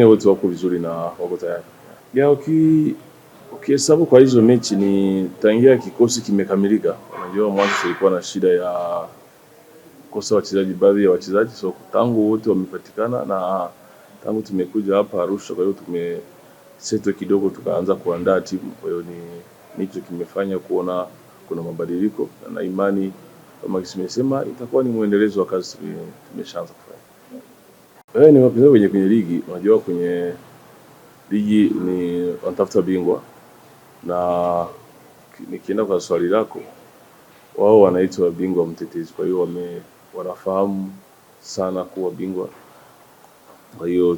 wote wako vizuri na wako tayari. Ya ukihesabu kwa hizo mechi ni tangia kikosi kimekamilika. Unajua mwanzo tulikuwa na shida ya kosa wachezaji, baadhi ya wachezaji, so tangu wote wamepatikana na tangu tumekuja hapa Arusha, kwa hiyo tumeseto kidogo tukaanza kuandaa timu. Kwa hiyo ni hicho kimefanya kuona kuna mabadiliko na imani kama kimesema itakuwa ni muendelezo wa kazi tumeshaanza kufanya. Ni wapinzani kwenye ligi, unajua kwenye ligi ni wanatafuta bingwa, na nikienda kwa swali lako, wao wanaitwa bingwa mtetezi. Kwa hiyo wanafahamu sana kuwa bingwa. Kwa hiyo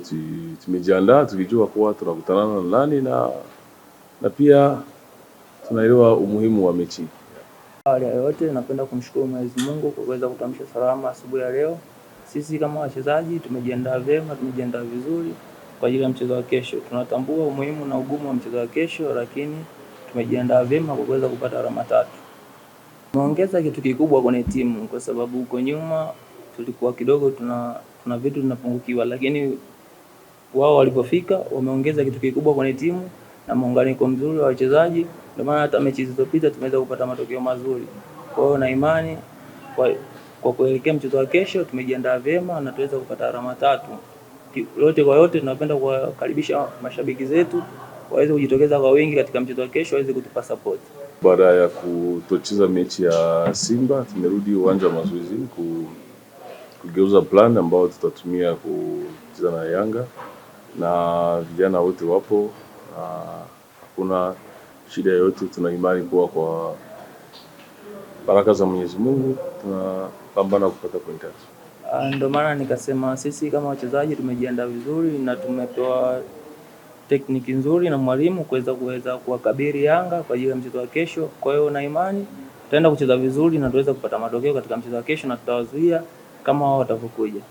tumejiandaa tukijua kuwa tunakutana na nani na pia tunaelewa umuhimu wa mechi. Awali ya yote napenda kumshukuru Mwenyezi Mungu kwa kuweza kutamsha salama asubuhi ya leo. Sisi kama wachezaji tumejiandaa vyema, tumejiandaa vizuri kwa ajili ya mchezo wa kesho. Tunatambua umuhimu na ugumu wa mchezo wa kesho, lakini tumejiandaa vyema kwa kuweza kupata alama 3. Tumeongeza kitu kikubwa kwenye timu kwa sababu huko nyuma tulikuwa kidogo tuna vitu tunapungukiwa, lakini wao walipofika wameongeza kitu kikubwa kwenye timu na muunganiko mzuri wa wachezaji. Ndio maana hata mechi zilizopita tumeweza kupata matokeo mazuri. Kwa hiyo na imani kwa kuelekea mchezo wa kesho tumejiandaa vyema na tuweza kupata alama 3. Yote kwa yote tunapenda kuwakaribisha mashabiki zetu waweze kujitokeza kwa wingi katika mchezo wa kesho, waweze kutupa support. Baada ya kutocheza mechi ya Simba, tumerudi uwanja wa mazoezi kugeuza plan ambao tutatumia kucheza na Yanga, na vijana wote wapo, hakuna shida yoyote. Tuna imani kuwa kwa baraka za Mwenyezi Mungu tunapambana kupata pointi. Ndio maana nikasema sisi kama wachezaji tumejiandaa vizuri na tumepewa tekniki nzuri na mwalimu kuweza kuwakabili Yanga kwa ajili ya mchezo wa kesho. Kwa hiyo na imani tutaenda kucheza vizuri na tuweza kupata matokeo katika mchezo wa kesho, na tutawazuia kama wao watakokuja.